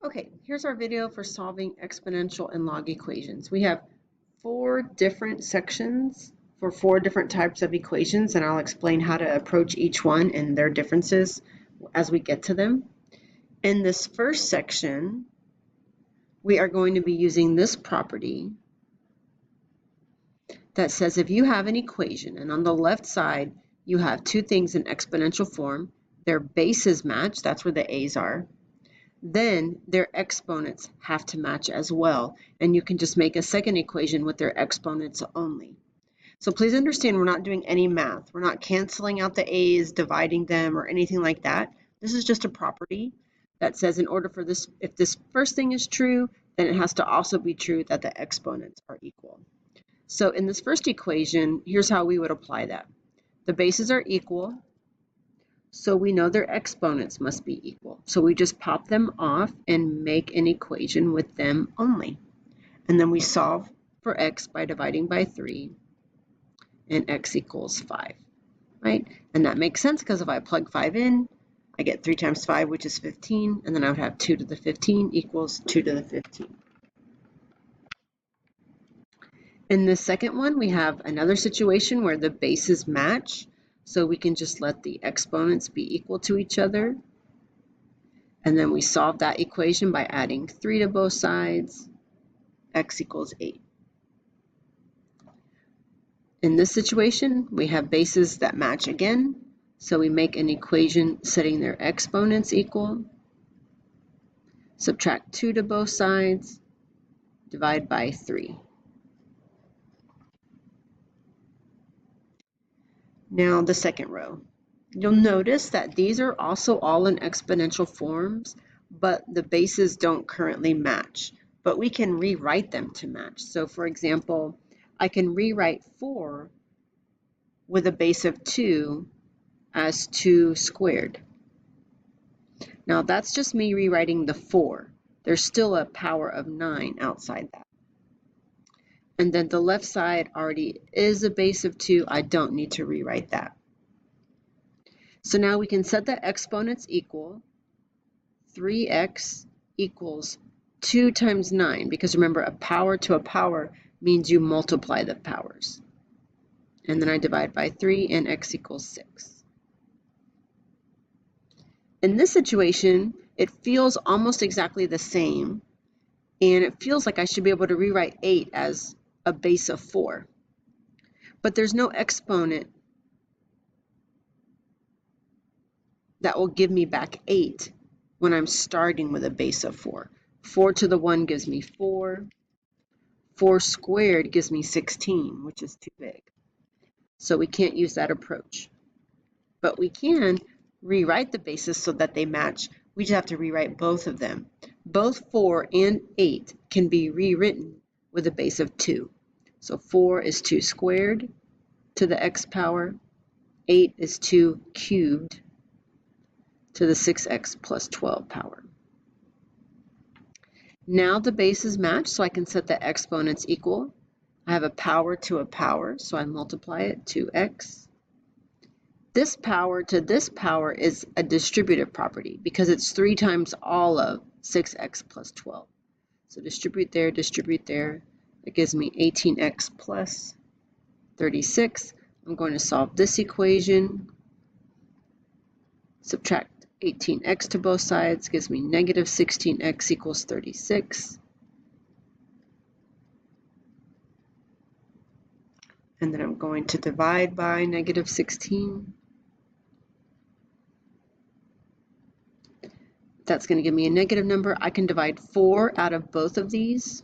Okay, here's our video for solving exponential and log equations. We have 4 different sections for 4 different types of equations, and I'll explain how to approach each one and their differences as we get to them. In this first section, we are going to be using this property that says if you have an equation and on the left side you have two things in exponential form, their bases match, that's where the a's are, then their exponents have to match as well. And you can just make a second equation with their exponents only. So please understand we're not doing any math. We're not canceling out the a's, dividing them, or anything like that. This is just a property that says in order for this, if this first thing is true, then it has to also be true that the exponents are equal. So in this first equation, here's how we would apply that. The bases are equal, so we know their exponents must be equal. So we just pop them off and make an equation with them only. And then we solve for x by dividing by 3, and x equals 5, right? And that makes sense because if I plug 5 in, I get 3 times 5, which is 15, and then I would have 2 to the 15 equals 2 to the 15. In the second one, we have another situation where the bases match. So we can just let the exponents be equal to each other. And then we solve that equation by adding 3 to both sides, x equals 8. In this situation, we have bases that match again. So we make an equation setting their exponents equal, subtract 2 to both sides, divide by 3. Now the second row. You'll notice that these are also all in exponential forms, but the bases don't currently match. But we can rewrite them to match. So for example, I can rewrite 4 with a base of 2 as 2 squared. Now that's just me rewriting the 4. There's still a power of 9 outside that. And then the left side already is a base of 2. I don't need to rewrite that. So now we can set the exponents equal. 3x equals 2 times 9, because remember, a power to a power means you multiply the powers. And then I divide by 3, and x equals 6. In this situation, it feels almost exactly the same, and it feels like I should be able to rewrite 8 as a base of 4. But there's no exponent that will give me back 8 when I'm starting with a base of 4. 4 to the 1 gives me 4. 4 squared gives me 16, which is too big. So we can't use that approach. But we can rewrite the bases so that they match. We just have to rewrite both of them. Both 4 and 8 can be rewritten with a base of 2. So 4 is 2 squared to the x power. 8 is 2 cubed to the 6x plus 12 power. Now the bases match, so I can set the exponents equal. I have a power to a power, so I multiply it, 2x. This power to this power is a distributive property because it's 3 times all of 6x plus 12. So distribute there, that gives me 18x plus 36. I'm going to solve this equation. Subtract 18x to both sides gives me negative 16x equals 36. And then I'm going to divide by negative 16. That's going to give me a negative number. I can divide 4 out of both of these.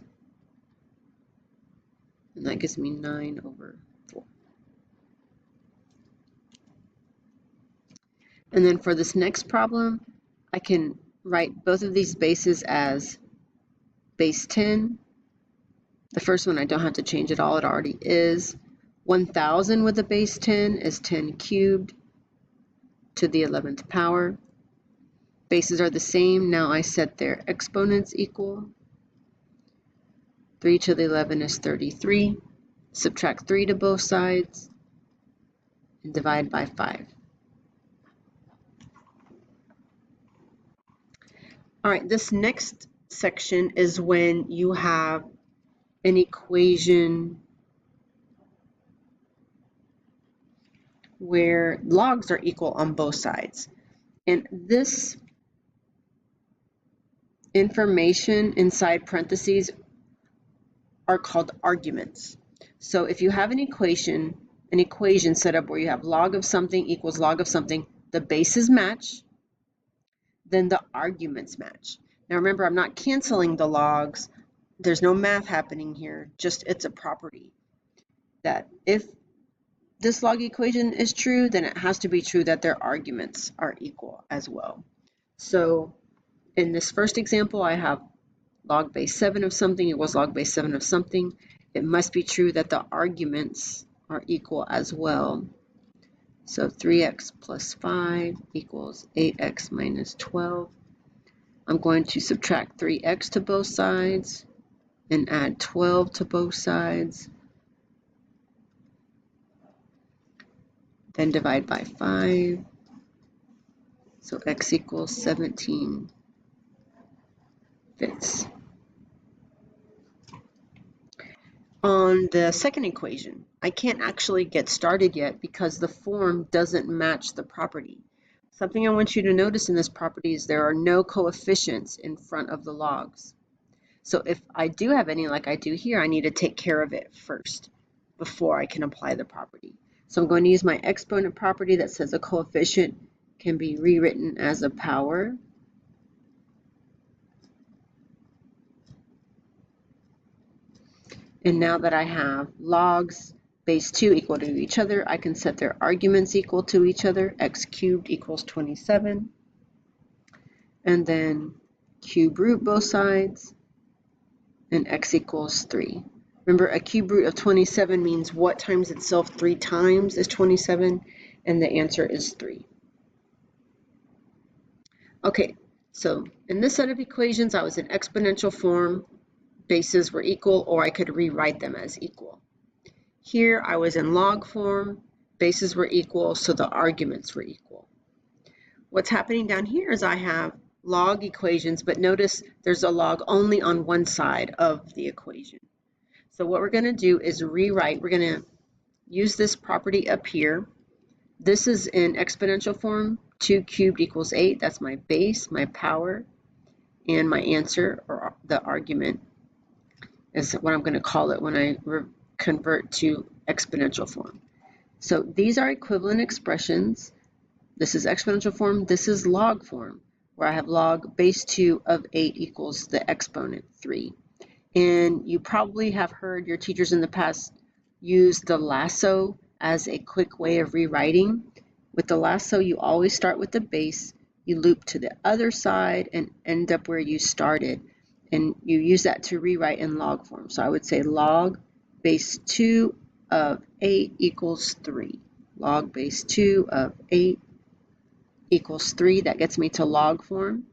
And that gives me 9 over 4. And then for this next problem, I can write both of these bases as base 10. The first one I don't have to change at all, it already is. 1000 with a base 10 is 10 cubed to the 11th power. Bases are the same. Now I set their exponents equal. 3 to the 11 is 33. Subtract 3 to both sides and divide by 5. All right, this next section is when you have an equation where logs are equal on both sides. And this information inside parentheses are called arguments. So if you have an equation set up where you have log of something equals log of something, the bases match, then the arguments match. Now remember, I'm not canceling the logs. There's no math happening here, just it's a property that if this log equation is true, then it has to be true that their arguments are equal as well. So in this first example, I have log base 7 of something equals log base 7 of something. It must be true that the arguments are equal as well. So 3x plus 5 equals 8x minus 12. I'm going to subtract 3x to both sides and add 12 to both sides. Then divide by 5. So x equals 17 fifths. On the second equation, I can't actually get started yet because the form doesn't match the property. Something I want you to notice in this property is there are no coefficients in front of the logs. So if I do have any like I do here, I need to take care of it first before I can apply the property. So I'm going to use my exponent property that says a coefficient can be rewritten as a power. And now that I have logs base 2 equal to each other, I can set their arguments equal to each other. X cubed equals 27. And then cube root both sides, and x equals 3. Remember, a cube root of 27 means what times itself 3 times is 27, and the answer is 3. Okay, so in this set of equations, I was in exponential form. Bases were equal, or I could rewrite them as equal. Here I was in log form, bases were equal, so the arguments were equal. What's happening down here is I have log equations, but notice there's a log only on one side of the equation. So what we're going to do is rewrite. We're going to use this property up here. This is in exponential form. 2 cubed equals 8. That's my base, my power, and my answer, or the argument, is what I'm going to call it when I convert to exponential form. So these are equivalent expressions. This is exponential form. This is log form, where I have log base 2 of 8 equals the exponent 3. And you probably have heard your teachers in the past use the lasso as a quick way of rewriting. With the lasso, you always start with the base, you loop to the other side, and end up where you started. And you use that to rewrite in log form. So I would say log base 2 of 8 equals 3. Log base 2 of 8 equals 3. That gets me to log form.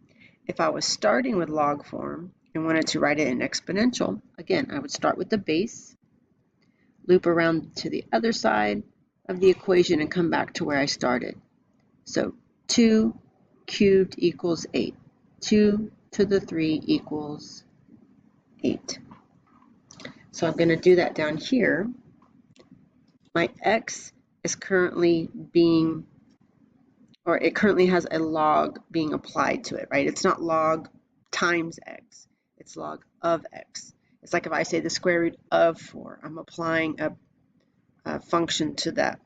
If I was starting with log form and wanted to write it in exponential, again, I would start with the base, loop around to the other side of the equation, and come back to where I started. So 2 cubed equals 8. 2 to the 3 equals 8. So I'm going to do that down here. My x is currently being, or it currently has a log being applied to it, right? It's not log times x, it's log of x. It's like if I say the square root of 4, I'm applying a function to that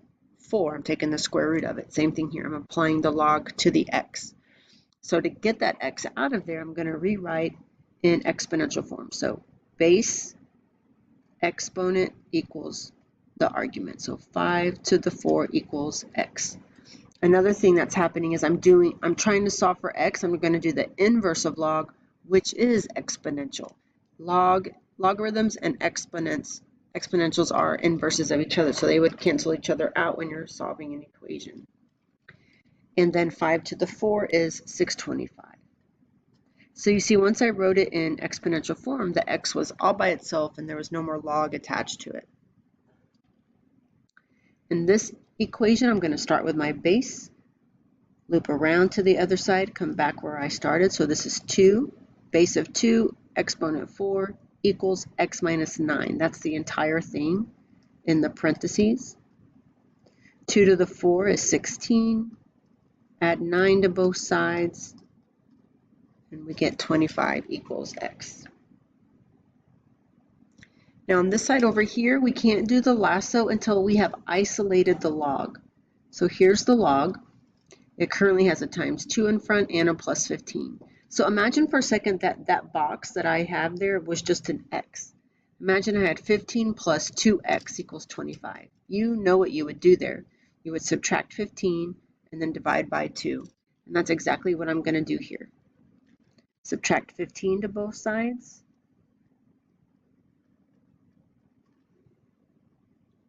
4. I'm taking the square root of it. Same thing here, I'm applying the log to the x. So to get that x out of there, I'm going to rewrite in exponential form. So base exponent equals the argument. So 5 to the 4 equals x. Another thing that's happening is I'm trying to solve for x. I'm going to do the inverse of log, which is exponential. Logarithms and exponentials are inverses of each other, so they would cancel each other out when you're solving an equation. And then 5 to the 4 is 625. So you see, once I wrote it in exponential form, the x was all by itself and there was no more log attached to it. In this equation, I'm going to start with my base, loop around to the other side, come back where I started. So this is 2, base of 2, exponent 4 equals x minus 9. That's the entire thing in the parentheses. 2 to the 4 is 16. Add 9 to both sides, and we get 25 equals x. Now on this side over here, we can't do the lasso until we have isolated the log. So here's the log. It currently has a times 2 in front and a plus 15. So imagine for a second that that box that I have there was just an x. Imagine I had 15 plus 2x equals 25. You know what you would do there. You would subtract 15 and then divide by 2. And that's exactly what I'm going to do here. Subtract 15 to both sides.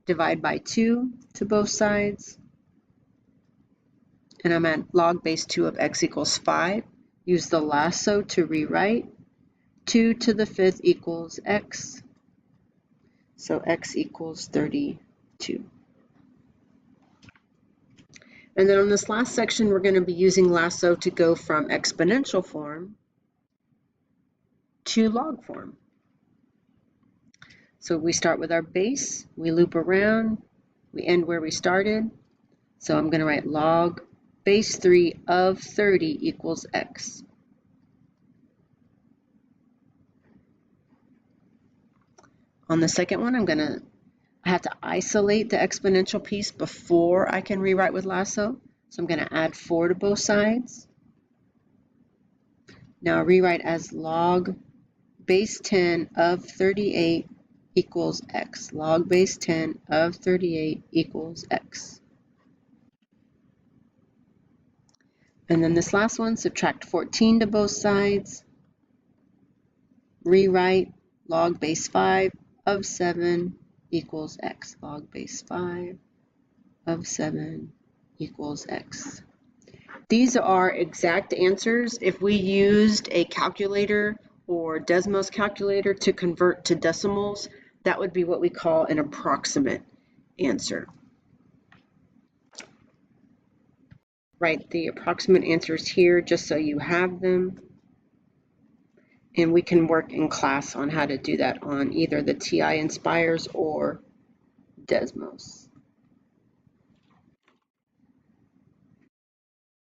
Divide by 2 to both sides. And I'm at log base 2 of x equals 5. Use the lasso to rewrite. 2 to the 5th equals x. So x equals 32. And then on this last section, we're going to be using lasso to go from exponential form to log form. So we start with our base, we loop around, we end where we started. So I'm going to write log base 3 of 30 equals x. On the second one, I have to isolate the exponential piece before I can rewrite with lasso. So I'm going to add 4 to both sides. Now rewrite as log base 10 of 38 equals x. Log base 10 of 38 equals x. And then this last one, subtract 14 to both sides. Rewrite log base 5 of 7 equals x. Log base 5 of 7 equals x. These are exact answers. If we used a calculator or Desmos calculator to convert to decimals, that would be what we call an approximate answer. Write the approximate answers here just so you have them. And we can work in class on how to do that on either the TI Nspires or Desmos.